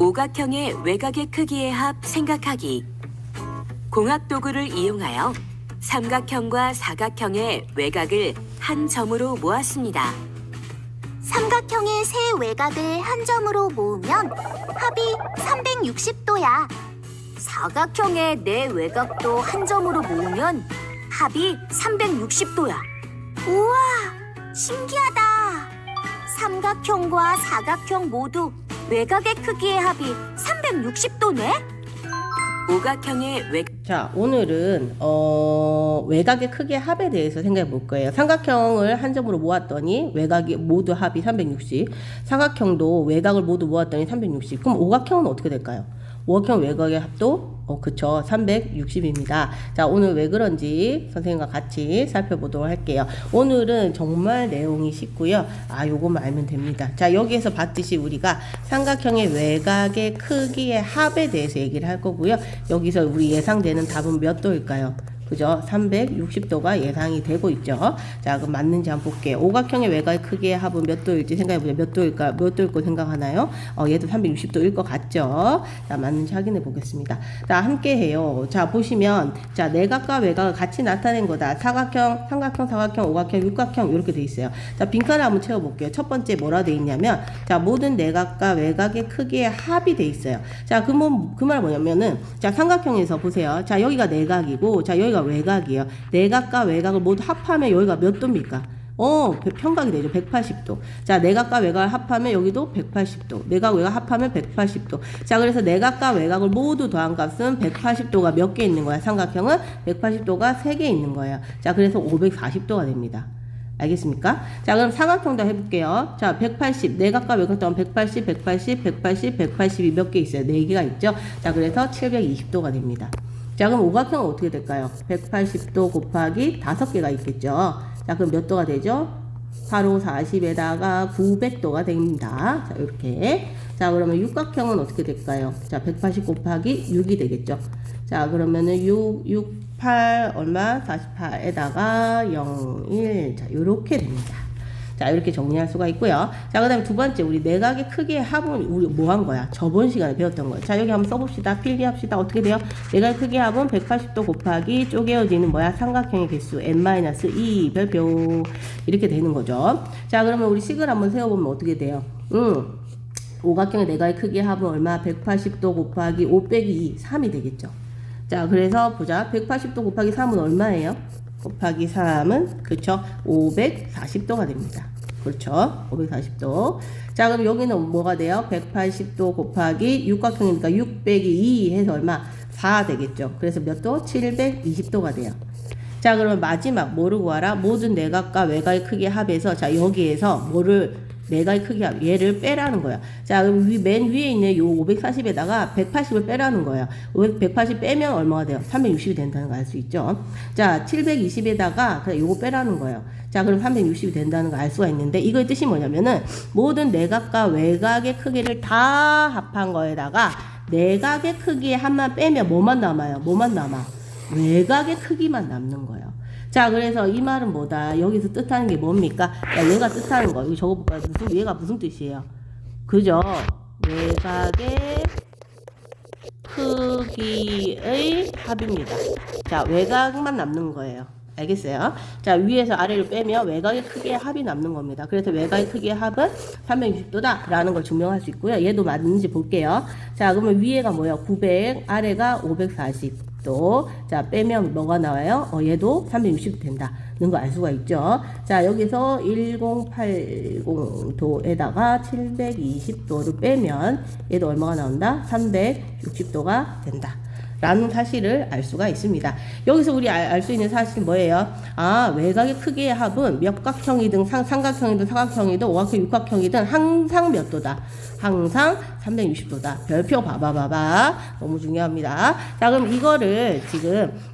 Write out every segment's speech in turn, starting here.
오각형의 외곽의 크기의 합 생각하기. 공학 도구를 이용하여 삼각형과 사각형의 외곽을 한 점으로 모았습니다. 삼각형의 세 외곽을 한 점으로 모으면 합이 360도야. 사각형의 네 외곽도 한 점으로 모으면 합이 360도야. 우와, 신기하다. 삼각형과 사각형 모두 외곽의 크기의 합이 360도네? 오각형의 자, 오늘은 외곽의 크기의 합에 대해서 생각해 볼 거예요. 삼각형을 한 점으로 모았더니 외곽이 모두 합이 360. 사각형도 외곽을 모두 모았더니 360. 그럼 오각형은 어떻게 될까요? 오각형 외곽의 합도 그쵸, 360입니다. 자, 오늘 왜 그런지 선생님과 같이 살펴보도록 할게요. 오늘은 정말 내용이 쉽고요. 요거만 알면 됩니다. 자, 여기에서 봤듯이 우리가 삼각형의 외곽의 크기의 합에 대해서 얘기를 할 거고요. 여기서 우리 예상되는 답은 몇 도일까요? 그죠? 360도가 예상이 되고 있죠. 자, 그럼 맞는지 한번 볼게요. 오각형의 외곽의 크기의 합은 몇 도일지 생각해보자. 몇 도일까? 몇 도일 거 생각하나요? 얘도 360도일 것 같죠? 자, 맞는지 확인해 보겠습니다. 자, 함께 해요. 자, 보시면, 자, 내각과 외곽을 같이 나타낸 거다. 사각형, 삼각형, 사각형, 오각형, 육각형, 이렇게 돼 있어요. 자, 빈칸을 한번 채워볼게요. 첫 번째 뭐라 돼 있냐면, 자, 모든 내각과 외곽의 크기의 합이 돼 있어요. 자, 그 말 뭐냐면은, 자, 삼각형에서 보세요. 자, 여기가 내각이고, 자, 여기가 외곽이에요. 내각과 외곽을 모두 합하면 여기가 몇 도입니까? 평각이 되죠. 180도. 자, 내각과 외곽을 합하면 여기도 180도. 내각, 외곽 합하면 180도. 자, 그래서 내각과 외곽을 모두 더한 값은 180도가 몇 개 있는 거야? 삼각형은 180도가 3개 있는 거예요. 자, 그래서 540도가 됩니다. 알겠습니까? 자, 그럼 사각형도 해볼게요. 자, 180, 내각과 외곽 더하면 180, 180, 180, 180이 몇 개 있어요? 4개가 있죠? 자, 그래서 720도가 됩니다. 자, 그럼 오각형은 어떻게 될까요? 180도 곱하기 5개가 있겠죠? 자, 그럼 몇 도가 되죠? 8, 5, 40에다가 900도가 됩니다. 자, 이렇게. 자, 그러면 육각형은 어떻게 될까요? 자, 180 곱하기 6이 되겠죠? 자, 그러면은 8, 얼마? 48에다가 0, 1. 자, 요렇게 됩니다. 자, 이렇게 정리할 수가 있고요. 자, 그 다음에 두 번째, 우리 내각의 크기의 합은 우리 뭐 한 거야? 저번 시간에 배웠던 거예요. 자, 여기 한번 써봅시다. 필기합시다. 어떻게 돼요? 내각의 크기의 합은 180도 곱하기 쪼개어지는 뭐야? 삼각형의 개수 n-2 별표. 이렇게 되는 거죠. 자, 그러면 우리 식을 한번 세워보면 어떻게 돼요? 오각형의 내각의 크기의 합은 얼마? 180도 곱하기 5 빼기 2, 3이 되겠죠. 자, 그래서 보자. 180도 곱하기 3은 얼마예요? 곱하기 3은 그렇죠? 540도가 됩니다. 그렇죠? 540도. 자, 그럼 여기는 뭐가 돼요? 180도 곱하기 육각형이니까 6 빼기 2 해서 얼마? 4 되겠죠. 그래서 몇 도? 720도가 돼요. 자, 그러면 마지막 뭐를 구하라? 모든 내각과 외곽의 크기의 합에서 자, 여기에서 뭐를 내각의 크기 합, 얘를 빼라는 거야. 자, 그럼 맨 위에 있는 요 540에다가 180을 빼라는 거야. 180 빼면 얼마가 돼요? 360이 된다는 거 알 수 있죠? 자, 720에다가 요거 빼라는 거예요. 자, 그럼 360이 된다는 거 알 수가 있는데, 이거의 뜻이 뭐냐면은, 모든 내각과 외곽의 크기를 다 합한 거에다가, 내각의 크기의 합만 빼면 뭐만 남아요? 뭐만 남아? 외곽의 크기만 남는 거예요. 자, 그래서 이 말은 뭐다? 여기서 뜻하는 게 뭡니까? 야, 얘가 뜻하는 거. 이거 적어볼까요? 얘가 무슨 뜻이에요? 그죠? 외곽의 크기의 합입니다. 자, 외곽만 남는 거예요. 알겠어요? 자, 위에서 아래를 빼면 외곽의 크기의 합이 남는 겁니다. 그래서 외곽의 크기의 합은 360도다 라는 걸 증명할 수 있고요. 얘도 맞는지 볼게요. 자, 그러면 위에가 뭐예요? 900, 아래가 540. 자, 빼면 뭐가 나와요? 얘도 360도 된다는 거 알 수가 있죠. 자, 여기서 1080도에다가 720도를 빼면 얘도 얼마가 나온다? 360도가 된다. 라는 사실을 알 수가 있습니다. 여기서 우리 알 수 있는 사실은 뭐예요? 외곽의 크기의 합은 몇각형이든 삼각형이든 사각형이든 오각형, 육각형이든 항상 몇 도다? 항상 360도다. 별표 봐봐. 너무 중요합니다. 자, 그럼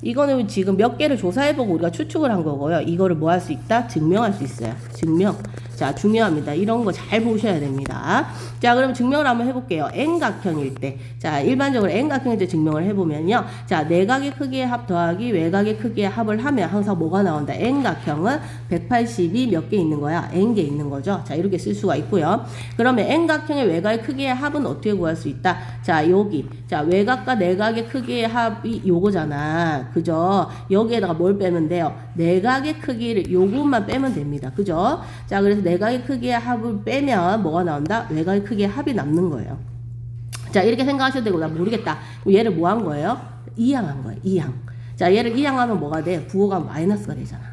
이거는 지금 몇 개를 조사해보고 우리가 추측을 한 거고요. 이거를 뭐 할 수 있다? 증명할 수 있어요. 증명. 자, 중요합니다. 이런 거 잘 보셔야 됩니다. 자, 그럼 증명을 한번 해볼게요. N각형일 때. 자, 일반적으로 N각형일 때 증명을 해보면요. 자, 내각의 크기의 합 더하기 외각의 크기의 합을 하면 항상 뭐가 나온다? N각형은 180이 몇 개 있는 거야? N개 있는 거죠. 자, 이렇게 쓸 수가 있고요. 그러면 N각형의 외각의 크기의 합은 어떻게 구할 수 있다? 자, 여기. 자, 외각과 내각의 크기의 합이 요거잖아. 그죠? 여기에다가 뭘 빼면 돼요? 내각의 크기를 요것만 빼면 됩니다. 그죠? 자, 그래서 내각의 크기의 합을 빼면 뭐가 나온다? 외각의 크기의 합이 남는 거예요. 자, 이렇게 생각하셔도 되고, 나 모르겠다. 얘를 뭐 한 거예요? 이항한 거예요. 이항. 자, 얘를 이항하면 뭐가 돼? 부호가 마이너스가 되잖아.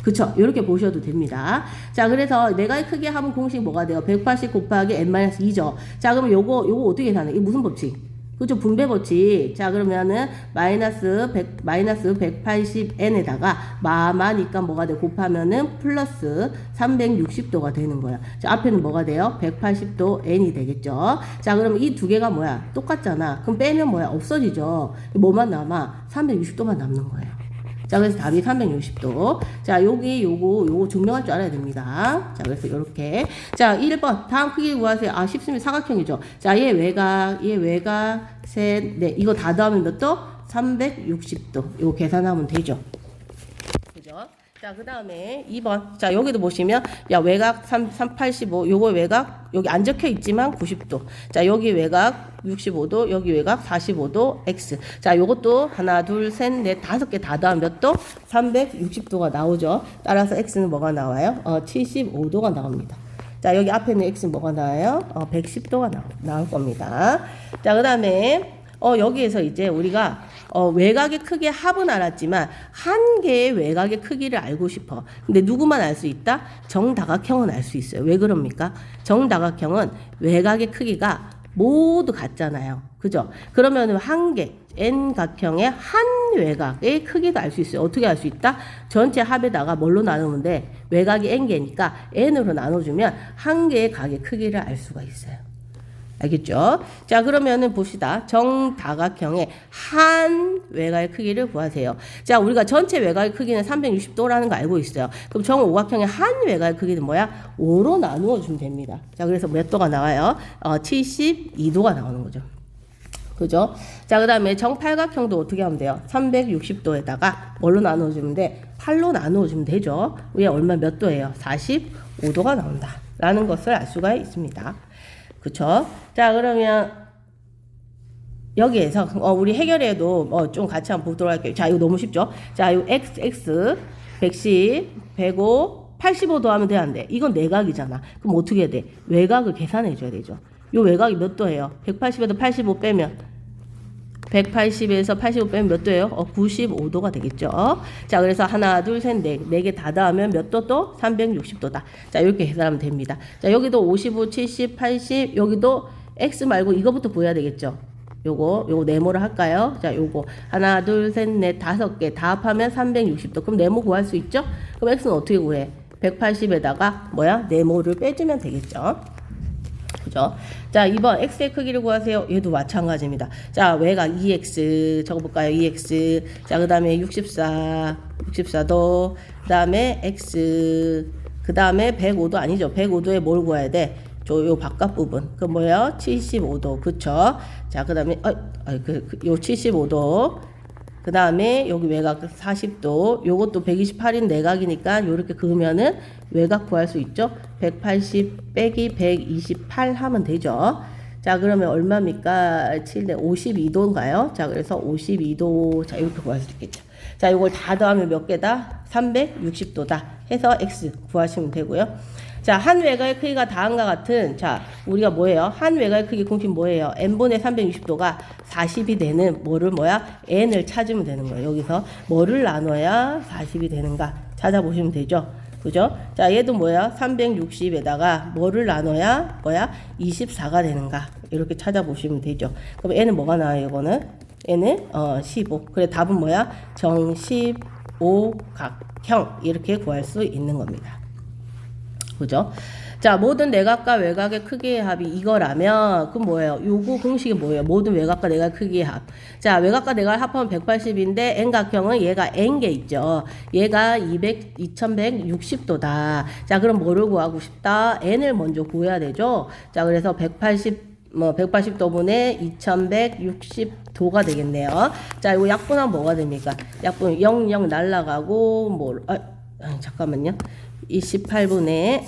그쵸? 이렇게 보셔도 됩니다. 자, 그래서 내각의 크기의 합은 공식 뭐가 돼요? 180 곱하기 n-2죠. 자, 그럼 요거 어떻게 계산해? 이게 무슨 법칙? 그죠? 분배 법칙. 자, 그러면은 마이너스 180n에다가 마마니까 뭐가 돼? 곱하면은 플러스 360도가 되는 거야. 자, 앞에는 뭐가 돼요? 180도 n이 되겠죠. 자, 그러면 이 두 개가 뭐야? 똑같잖아. 그럼 빼면 뭐야? 없어지죠. 뭐만 남아? 360도만 남는 거예요. 자, 그래서 답이 360도. 자, 요거 증명할 줄 알아야 됩니다. 자, 그래서 요렇게. 자, 1번. 다음 크기 구하세요. 아, 쉽습니다. 사각형이죠. 자, 얘 외곽, 셋, 넷. 이거 다 더하면 몇 도? 360도. 이거 계산하면 되죠. 그죠? 자, 그 다음에 2번. 자, 여기도 보시면, 야, 외곽 385. 요거 외곽, 여기 안 적혀 있지만 90도. 자, 여기 외곽 65도, 여기 외곽 45도, X. 자, 요것도 하나, 둘, 셋, 넷, 5개 다 더하면 몇 도? 360도가 나오죠. 따라서 X는 뭐가 나와요? 75도가 나옵니다. 자, 여기 앞에는 X는 뭐가 나와요? 110도가 나올 겁니다. 자, 그 다음에, 여기에서 이제 우리가 외곽의 크기의 합은 알았지만 한 개의 외곽의 크기를 알고 싶어. 근데 누구만 알 수 있다? 정다각형은 알 수 있어요. 왜 그럽니까? 정다각형은 외곽의 크기가 모두 같잖아요. 그죠? 그러면 한 개, N각형의 한 외곽의 크기도 알 수 있어요. 어떻게 알 수 있다? 전체 합에다가 뭘로 나누면 돼? 외곽이 N개니까 N으로 나눠주면 한 개의 각의 크기를 알 수가 있어요. 알겠죠? 자, 그러면은 봅시다. 정다각형의 한 외곽의 크기를 구하세요. 자, 우리가 전체 외곽의 크기는 360도라는 거 알고 있어요. 그럼 정오각형의 한 외곽의 크기는 뭐야? 5로 나누어 주면 됩니다. 자, 그래서 몇 도가 나와요? 72도가 나오는 거죠. 그죠? 자, 그 다음에 정팔각형도 어떻게 하면 돼요? 360도에다가 뭘로 나누어주면 돼? 8로 나누어주면 되죠. 위에 얼마 몇 도예요? 45도가 나온다. 라는 것을 알 수가 있습니다. 그쵸? 자, 그러면 여기에서 우리 해결해도 좀 같이 한번 보도록 할게요. 자, 이거 너무 쉽죠? 자, 이 x 110, 105, 85도 하면 돼, 안 돼? 이건 내각이잖아. 그럼 어떻게 해야 돼? 외곽을 계산해 줘야 되죠. 이 외곽이 몇 도예요? 180에서 85 빼면 180에서 85 빼면 몇 도예요? 95도가 되겠죠. 자, 그래서 하나, 둘, 셋, 넷. 4개 다 더하면 몇 도 또? 360도다. 자, 이렇게 계산하면 됩니다. 자, 여기도 55, 70, 80, 여기도 X 말고 이거부터 보여야 되겠죠. 요거 네모를 할까요? 자, 요거 하나, 둘, 셋, 넷, 5개 다 합하면 360도. 그럼 네모 구할 수 있죠? 그럼 X는 어떻게 구해? 180에다가 뭐야? 네모를 빼주면 되겠죠. 그죠? 자, 2번 x의 크기를 구하세요. 얘도 마찬가지입니다. 자, 외곽 2x 적어볼까요? 2x. 자, 그 다음에 64도. 그 다음에 x. 그 다음에 105도 아니죠. 105도에 뭘 구해야 돼? 요 바깥 부분. 그 뭐예요? 75도. 그쵸? 자, 그 다음에 요 75도. 그 다음에 여기 외곽 40도. 요것도 128인 내각이니까 요렇게 그으면은 외곽 구할 수 있죠. 180 빼기 128 하면 되죠. 자, 그러면 얼마입니까? 7대 52도인가요? 자, 그래서 52도. 자, 이렇게 구할 수 있겠죠. 자, 요걸 다 더하면 몇 개다? 360도다. 해서 x 구하시면 되고요. 자, 한 외곽의 크기가 다음과 같은, 자, 우리가 뭐예요? 한 외곽의 크기 공식 뭐예요? n분의 360도가 40이 되는 n을 찾으면 되는 거예요. 여기서 뭐를 나눠야 40이 되는가 찾아보시면 되죠. 그죠? 자, 얘도 뭐야? 360에다가 뭐를 나눠야 24가 되는가 이렇게 찾아보시면 되죠. 그럼 n은 뭐가 나와요? 이거는 n은 15. 그래, 답은 뭐야? 정15각형 이렇게 구할 수 있는 겁니다. 그죠? 자, 모든 내각과 외곽의 크기의 합이 이거라면 그럼 뭐예요? 요거 공식이 뭐예요? 모든 외곽과 내각 크기의 합. 자, 외곽과 내각을 합하면 180인데 N각형은 얘가 N개 있죠. 얘가 2160도다. 자, 그럼 뭐를 구하고 싶다? N을 먼저 구해야 되죠. 자, 그래서 180도분의 2160도가 되겠네요. 자, 이거 약분하면 뭐가 됩니까? 약분 0 날라가고 잠깐만요. 28분의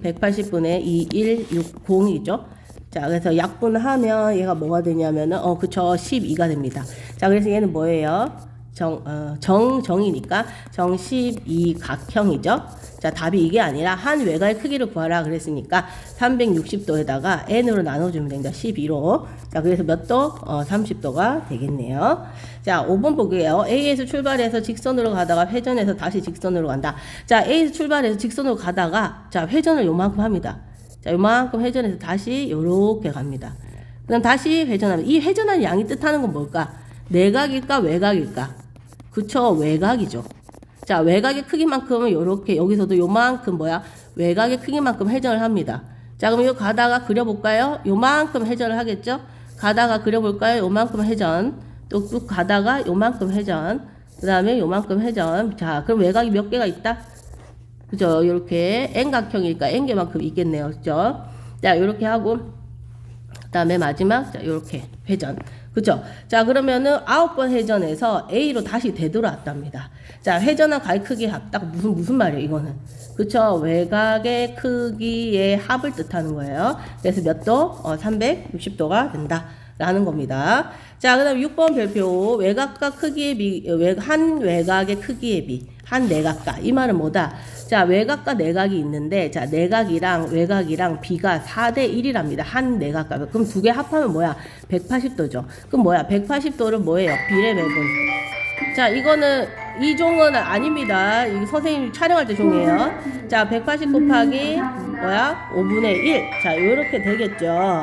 180분의 2160이죠. 자, 그래서 약분하면 얘가 뭐가 되냐면은 그쵸, 12가 됩니다. 자, 그래서 얘는 뭐예요? 정이니까 정 12각형이죠. 자, 답이 이게 아니라 한 외곽의 크기를 구하라 그랬으니까 360도에다가 n으로 나눠주면 됩니다. 12로. 자, 그래서 몇 도? 30도가 되겠네요. 자, 5번 볼게요. A에서 출발해서 직선으로 가다가 회전해서 다시 직선으로 간다. 자, A에서 출발해서 직선으로 가다가 자, 회전을 요만큼 합니다. 자, 요만큼 회전해서 다시 요렇게 갑니다. 그럼 다시 회전하면 이 회전하는 양이 뜻하는 건 뭘까? 내각일까 외곽일까? 그쵸, 외곽이죠. 자, 외곽의 크기만큼은 요렇게 여기서도 요만큼 외곽의 크기만큼 회전을 합니다. 자, 그럼 이거 가다가 그려볼까요? 요만큼 회전을 하겠죠? 가다가 그려볼까요? 요만큼 회전. 또 쭉 가다가 요만큼 회전. 그 다음에 요만큼 회전. 자, 그럼 외곽이 몇 개가 있다? 그죠? 요렇게 N각형이니까 N개만큼 있겠네요. 그죠? 자, 요렇게 하고 그 다음에 마지막 자, 요렇게 회전. 그죠? 자, 그러면은 9번 회전해서 A로 다시 되돌아왔답니다. 자, 회전한 가의 크기 합. 딱 무슨 말이에요, 이거는. 그쵸? 외곽의 크기의 합을 뜻하는 거예요. 그래서 몇 도? 360도가 된다. 라는 겁니다. 자, 그 다음에 6번 별표. 외곽과 크기의 비, 한 외곽의 크기의 비. 한 내각과. 이 말은 뭐다? 자, 외곽과 내각이 있는데, 자, 내각이랑 외곽이랑 비가 4대 1이랍니다. 한 내각과. 그럼 두 개 합하면 뭐야? 180도죠. 그럼 뭐야? 180도를 뭐예요? 비례 매분. 자, 이거는 이 종은 아닙니다. 이거 선생님이 촬영할 때 종이에요. 자, 180 곱하기 5분의 1. 자, 요렇게 되겠죠.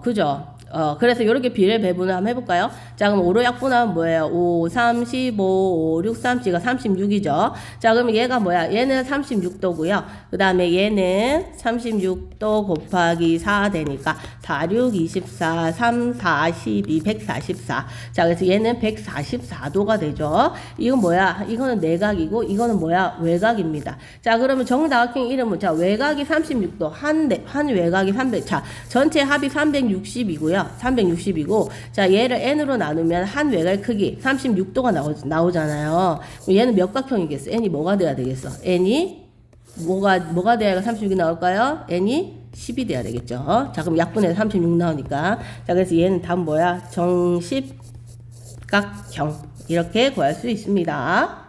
그죠? 그래서 이렇게 비례 배분을 한번 해볼까요? 자, 그럼 5로 약분하면 뭐예요? 5, 3, 15, 5, 6, 3, 7가 36이죠. 자, 그러면 얘가 뭐야? 얘는 36도고요. 그 다음에 얘는 36도 곱하기 4 되니까 4, 6, 24, 3, 4, 12, 144. 자, 그래서 얘는 144도가 되죠. 이건 뭐야? 이거는 내각이고, 이거는 뭐야? 외곽입니다. 자, 그러면 정다각형 이름은, 자, 외곽이 36도, 한 외곽이 300, 자, 전체 합이 360이고요. 360이고, 자, 얘를 n으로 나누면 한 외곽의 크기 36도가 나오잖아요. 얘는 몇 각형이겠어? n이 뭐가 돼야 되겠어? n이 뭐가 돼야 36이 나올까요? n이 10이 돼야 되겠죠. 자, 그럼 약분해서 36 나오니까. 자, 그래서 얘는 답은 뭐야? 정십각형. 이렇게 구할 수 있습니다.